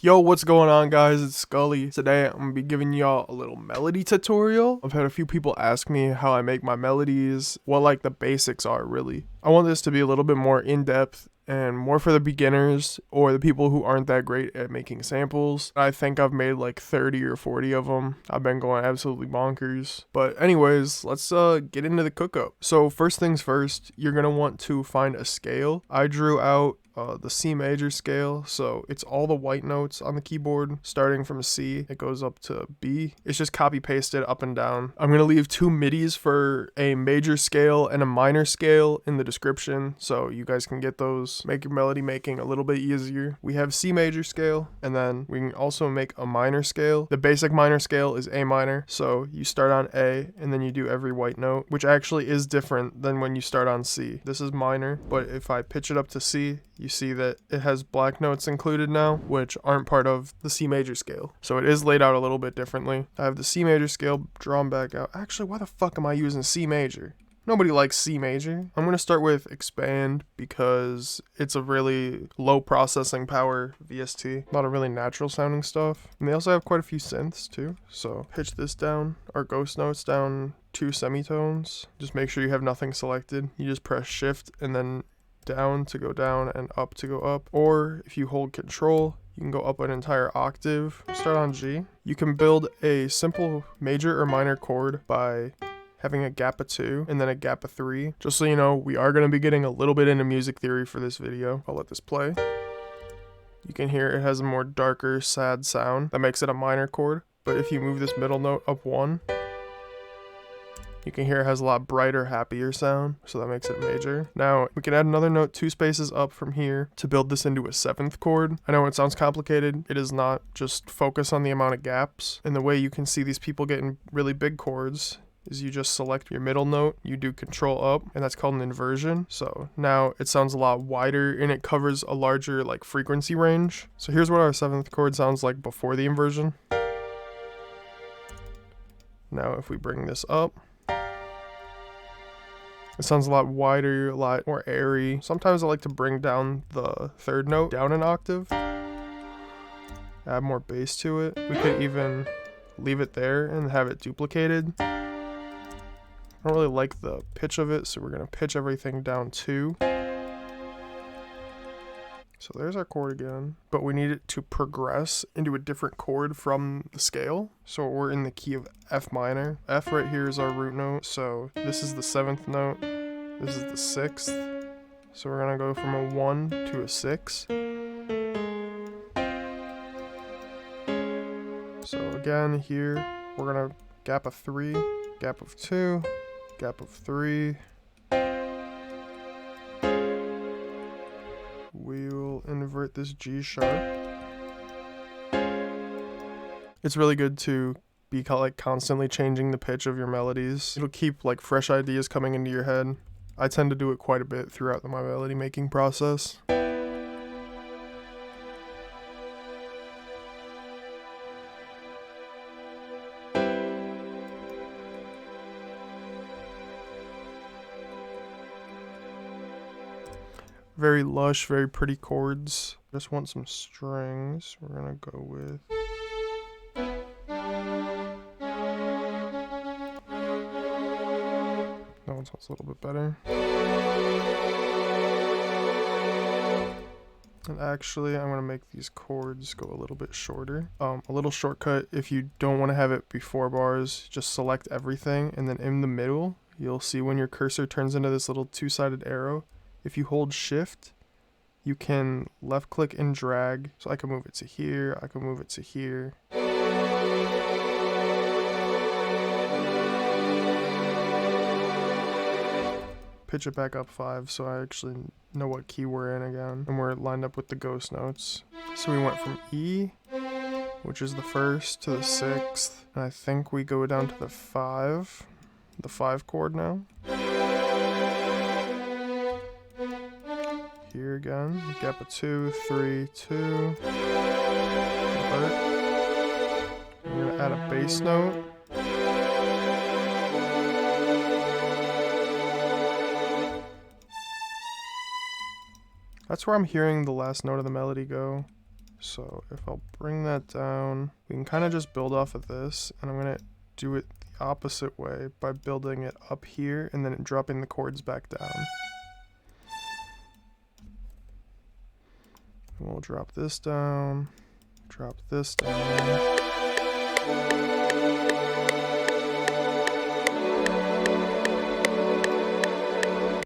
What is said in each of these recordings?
Yo, what's going on, guys? It's Scully. Today I'm gonna be giving y'all a little melody tutorial. I've had a few people ask me how I make my melodies, what like the basics are really. I want this to be a little bit more in-depth and more for the beginners or the people who aren't that great at making samples. I think I've made like 30 or 40 of them. I've been going absolutely bonkers. But anyways, let's get into the cook-up. So first things first, you're gonna want to find a scale. I drew out the C major scale, so it's all the white notes on the keyboard starting from C. It goes up to B. It's just copy pasted up and down. I'm gonna leave two midis for a major scale and a minor scale in the description, so you guys can get those, make your melody making a little bit easier. We have C major scale, and then we can also make a minor scale. The basic minor scale is A minor, so you start on A and then you do every white note, which actually is different than when you start on C. This is minor, but if I pitch it up to C, you see that it has black notes included now, which aren't part of the C major scale. So it is laid out a little bit differently. I have the C major scale drawn back out. Actually, why the fuck am I using C major? Nobody likes C major. I'm going to start with expand because it's a really low processing power VST. A lot of really natural sounding stuff. And they also have quite a few synths too. So pitch this down, or ghost notes down 2 semitones. Just make sure you have nothing selected. You just press shift and then down to go down and up to go up, or if you hold control you can go up an entire octave. Start on G. You can build a simple major or minor chord by having a gap of 2 and then a gap of 3. Just so you know, we are going to be getting a little bit into music theory for this video. I'll let this play. You can hear it has a more darker, sad sound that makes it a minor chord, but if you move this middle note up 1, you can hear it has a lot brighter, happier sound, so that makes it major. Now, we can add another note 2 spaces up from here to build this into a 7th chord. I know it sounds complicated. It is not. Just focus on the amount of gaps. And the way you can see these people getting really big chords is you just select your middle note, you do control up, and that's called an inversion. So now it sounds a lot wider and it covers a larger like frequency range. So here's what our 7th chord sounds like before the inversion. Now if we bring this up, it sounds a lot wider, a lot more airy. Sometimes I like to bring down the 3rd note down an octave, add more bass to it. We could even leave it there and have it duplicated. I don't really like the pitch of it, so we're gonna pitch everything down 2. So there's our chord again, but we need it to progress into a different chord from the scale. So we're in the key of F minor. F right here is our root note, so this is the 7th note, this is the 6th. So we're gonna go from a 1 to a 6. So again here, we're gonna gap of 3, gap of 2, gap of 3. We will invert this G sharp. It's really good to be like constantly changing the pitch of your melodies. It'll keep like fresh ideas coming into your head. I tend to do it quite a bit throughout my melody making process. Very lush, very pretty chords. Just want some strings. We're gonna go with that one sounds a little bit better. And actually, I'm gonna make these chords go a little bit shorter. A little shortcut, if you don't want to have it before bars, just select everything, and then in the middle, you'll see when your cursor turns into this little 2-sided arrow, if you hold shift, you can left click and drag. So I can move it to here, I can move it to here. Pitch it back up 5 so I actually know what key we're in again. And we're lined up with the ghost notes. So we went from E, which is the 1st, to the 6th. And I think we go down to the 5 chord now. Here again, gap of 2, 3, 2. Invert. I'm gonna add a bass note. That's where I'm hearing the last note of the melody go. So if I'll bring that down, we can kind of just build off of this, and I'm gonna do it the opposite way by building it up here and then dropping the chords back down. And we'll drop this down, drop this down.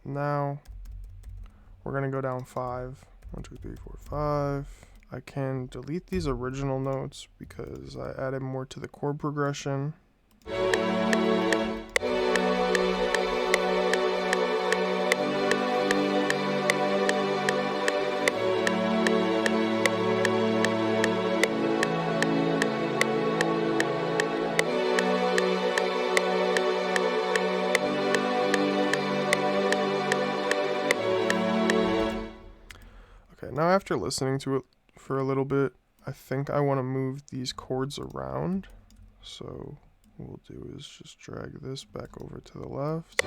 Now we're gonna go down 5. 1, 2, 3, 4, 5. I can delete these original notes because I added more to the chord progression. Now after listening to it for a little bit, I think I want to move these chords around. So what we'll do is just drag this back over to the left.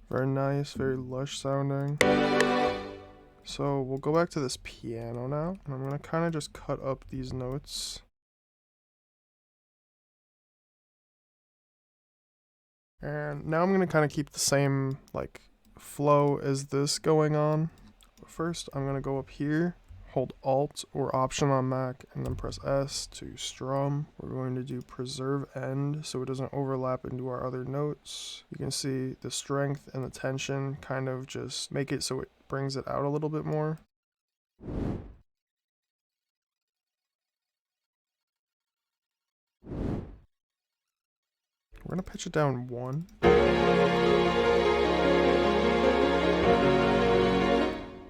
Very nice, very lush sounding. So we'll go back to this piano now, and I'm going to kind of just cut up these notes. And now I'm going to kind of keep the same like flow as this going on. But first I'm going to go up here, hold Alt or Option on Mac, and then press S to strum. We're going to do preserve end so it doesn't overlap into our other notes. You can see the strength and the tension kind of just make it so it brings it out a little bit more. We're going to pitch it down 1.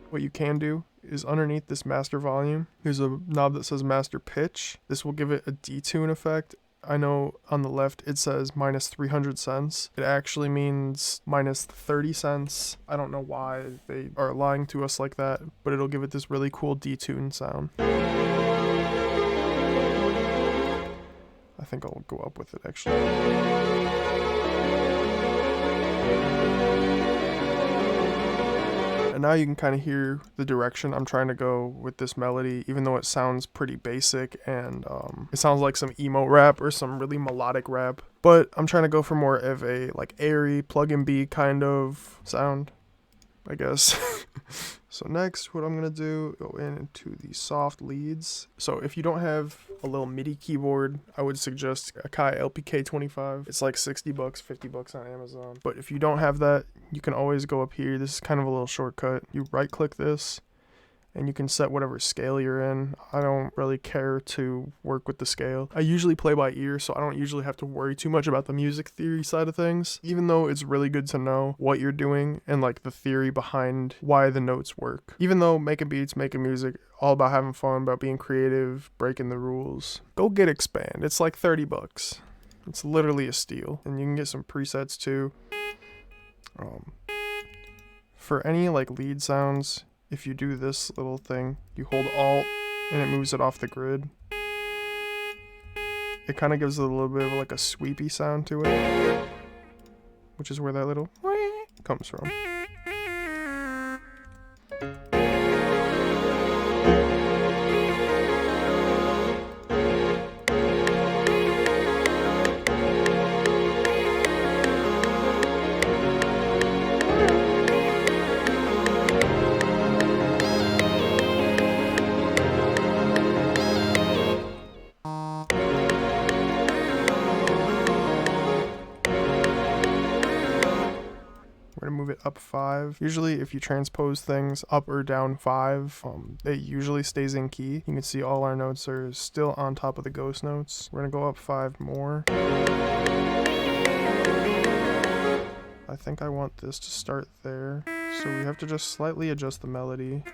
What you can do is underneath this master volume, there's a knob that says master pitch. This will give it a detune effect. I know on the left it says minus 300 cents. It actually means minus 30 cents. I don't know why they are lying to us like that, but it'll give it this really cool detune sound. I think I'll go up with it actually. And now you can kind of hear the direction I'm trying to go with this melody, even though it sounds pretty basic and it sounds like some emo rap or some really melodic rap. But I'm trying to go for more of a like airy pluggnb kind of sound, I guess. So next, what I'm gonna do, go into the soft leads. So if you don't have a little MIDI keyboard, I would suggest a Kai LPK25. It's like 60 bucks, 50 bucks on Amazon. But if you don't have that, you can always go up here. This is kind of a little shortcut. You right click this and you can set whatever scale you're in. I don't really care to work with the scale. I usually play by ear, so I don't usually have to worry too much about the music theory side of things, even though it's really good to know what you're doing and like the theory behind why the notes work. Even though making beats, making music, all about having fun, about being creative, breaking the rules. Go get Expand. It's like 30 bucks. It's literally a steal. And you can get some presets too. For any like lead sounds, if you do this little thing, you hold Alt and it moves it off the grid. It kind of gives it a little bit of like a sweepy sound to it, which is where that little comes from. We're gonna move it up 5. Usually if you transpose things up or down 5, it usually stays in key. You can see all our notes are still on top of the ghost notes. We're gonna go up 5 more. I think I want this to start there, so we have to just slightly adjust the melody.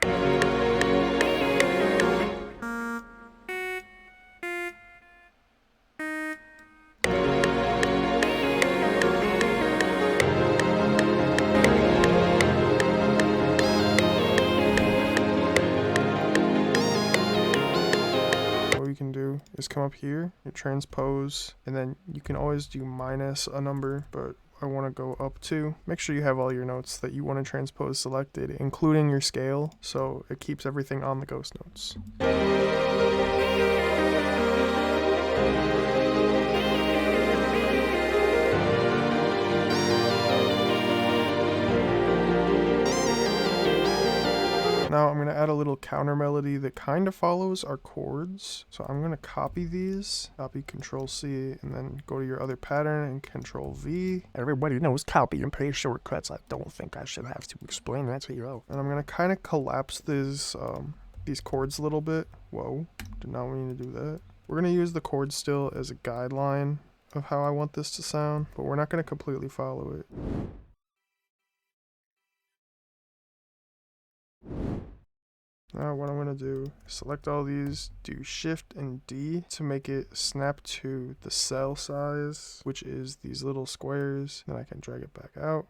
Is come up here, you transpose, and then you can always do minus a number, but I want to go up to. Make sure you have all your notes that you want to transpose selected, including your scale, so it keeps everything on the ghost notes. Now I'm going to add a little counter melody that kind of follows our chords. So I'm going to copy these, copy Control C, and then go to your other pattern and Control V. Everybody knows copy and paste shortcuts. I don't think I should have to explain that to you. And I'm going to kind of collapse these chords a little bit. Whoa, did not mean to do that. We're going to use the chord still as a guideline of how I want this to sound, but we're not going to completely follow it. Now what I'm going to do, select all these, do Shift and D to make it snap to the cell size, which is these little squares. Then I can drag it back out.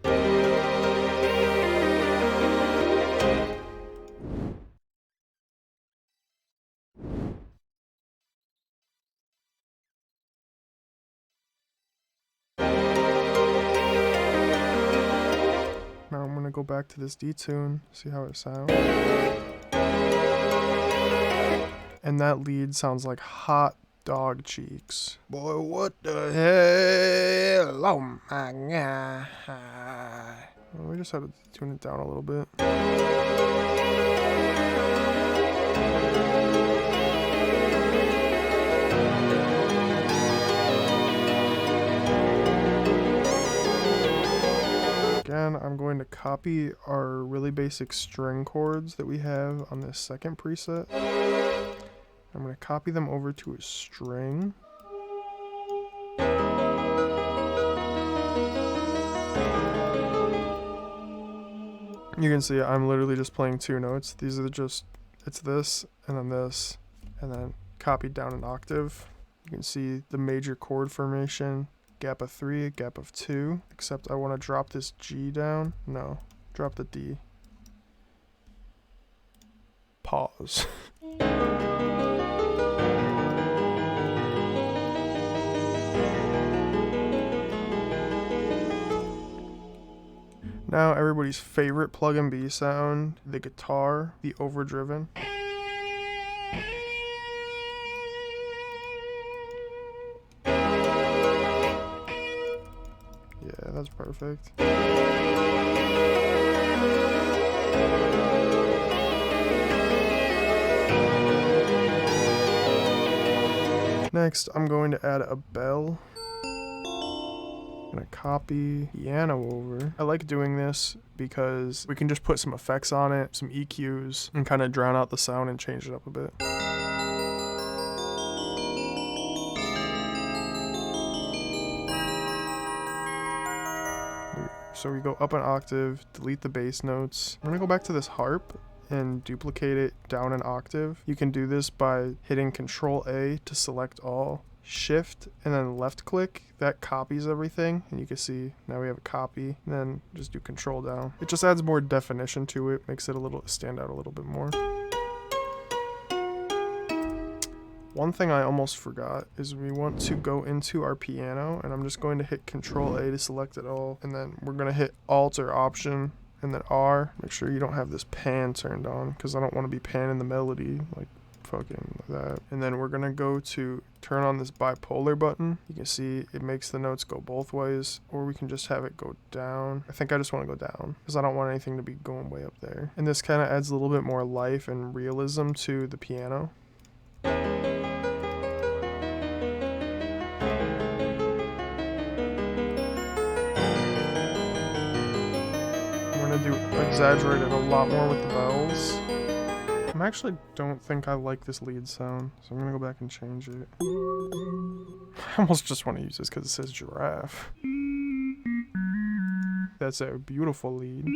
Now I'm going to go back to this D-tune, see how it sounds. And that lead sounds like hot dog cheeks. Boy, what the hell? Oh my god. Well, we just had to tune it down a little bit. Again, I'm going to copy our really basic string chords that we have on this second preset. I'm going to copy them over to a string. You can see I'm literally just playing two notes. These are just, it's this, and then copied down an octave. You can see the major chord formation, gap of 3, gap of 2, except I want to drop this G down. No, drop the D. Pause. Now everybody's favorite pluggnb sound, the guitar, the overdriven. Yeah, that's perfect. Next, I'm going to add a bell. I'm gonna copy piano over. I like doing this because we can just put some effects on it, some EQs, and kind of drown out the sound and change it up a bit. So we go up an octave, delete the bass notes. I'm gonna go back to this harp and duplicate it down an octave. You can do this by hitting Control A to select all, Shift and then left click. That copies everything, and you can see now we have a copy. And then just do Control down. It just adds more definition to it, makes it stand out a little bit more. One thing I almost forgot is we want to go into our piano, and I'm just going to hit Control A to select it all, and then we're going to hit Alt or Option and then R. Make sure you don't have this pan turned on, because I don't want to be panning the melody like fucking that. And then we're going to go to turn on this bipolar button. You can see it makes the notes go both ways, or we can just have it go down. I think I just want to go down because I don't want anything to be going way up there. And this kind of adds a little bit more life and realism to the piano. Exaggerate it a lot more with the bells. I actually don't think I like this lead sound, so I'm gonna go back and change it. I almost just want to use this because it says giraffe. That's a beautiful lead.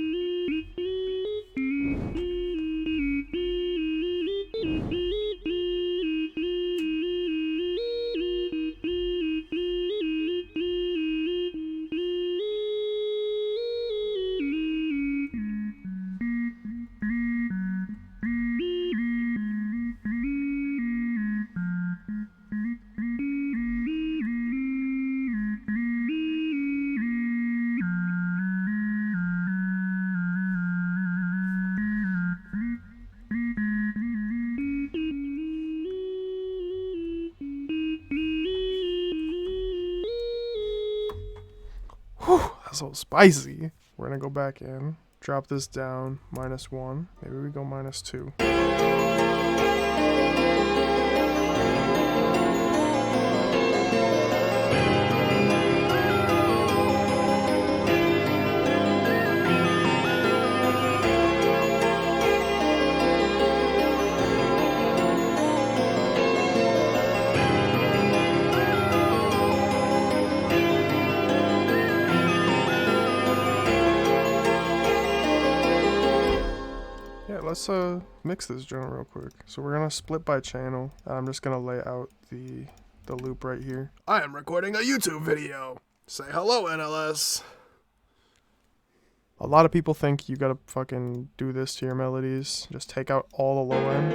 so spicy. We're gonna go back in, drop this down, -1. Maybe we go -2. Let's mix this joint real quick. So we're gonna split by channel, and I'm just gonna lay out the loop right here. I am recording a YouTube video. Say hello, NLS. A lot of people think you gotta fucking do this to your melodies. Just take out all the low end.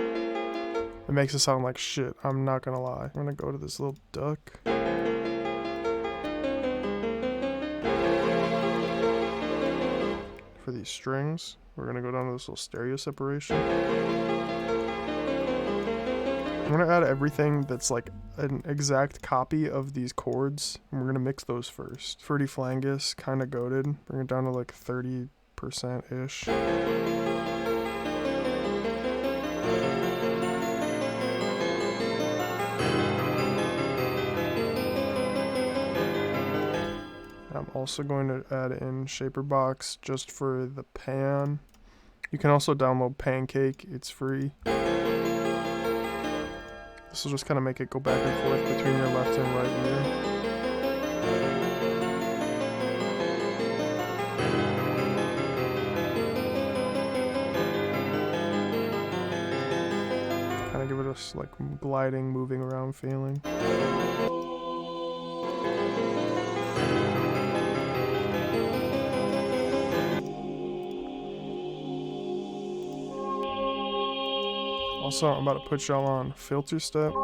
It makes it sound like shit, I'm not gonna lie. I'm gonna go to this little duck. For these strings, we're gonna go down to this little stereo separation. I'm gonna add everything that's like an exact copy of these chords, and we're gonna mix those first. Fruity Flangus, kinda goated. Bring it down to like 30%-ish. I'm also going to add in Shaper Box just for the pan. You can also download Pancake, it's free. This will just kind of make it go back and forth between your left and right ear. Kind of give it a like gliding, moving around feeling. Also, I'm about to put y'all on filter step. A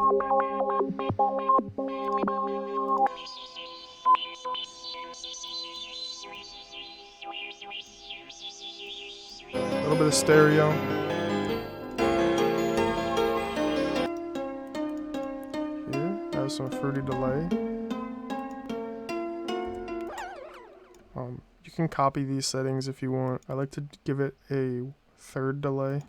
little bit of stereo. Here, have some fruity delay. You can copy these settings if you want. I like to give it a third delay.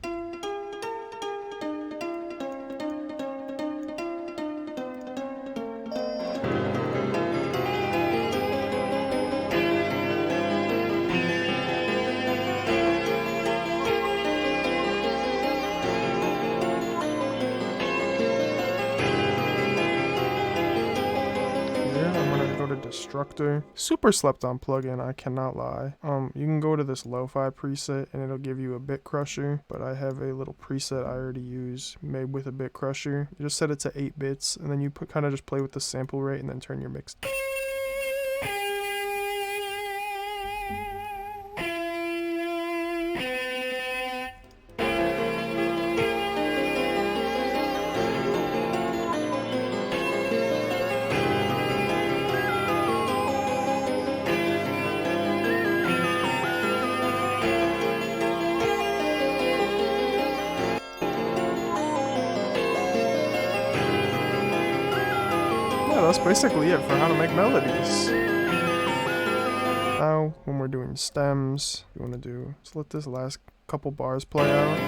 Destructor. Super slept on plugin, I cannot lie. You can go to this lo-fi preset and it'll give you a bit crusher, but I have a little preset I already use made with a bit crusher. You just set it to 8 bits and then you kind of just play with the sample rate and then turn your mix. That's basically it for how to make melodies. Now, when we're doing stems, you want to do, just let this last couple bars play out.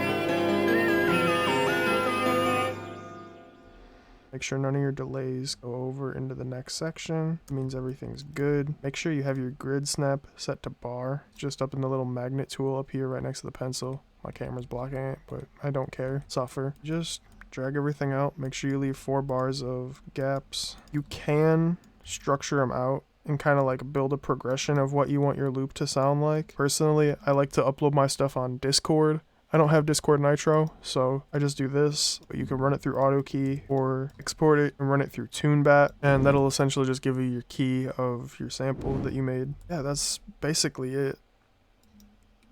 Make sure none of your delays go over into the next section. It means everything's good. Make sure you have your grid snap set to bar, just up in the little magnet tool up here right next to the pencil. My camera's blocking it, but I don't care. Suffer. Just drag everything out. Make sure you leave 4 bars of gaps. You can structure them out and kind of like build a progression of what you want your loop to sound like. Personally, I like to upload my stuff on Discord. I don't have Discord Nitro, so I just do this. But you can run it through AutoKey or export it and run it through TuneBat, and that'll essentially just give you your key of your sample that you made. Yeah, that's basically it.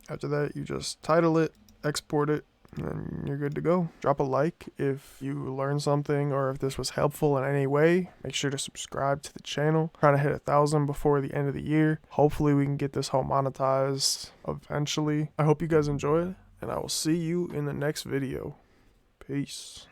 After that, you just title it, export it, and you're good to go. Drop a like if you learned something or if this was helpful in any way. Make sure to subscribe to the channel. Trying to hit 1,000 before the end of the year. Hopefully we can get this whole monetized eventually. I hope you guys enjoyed, and I will see you in the next video. Peace.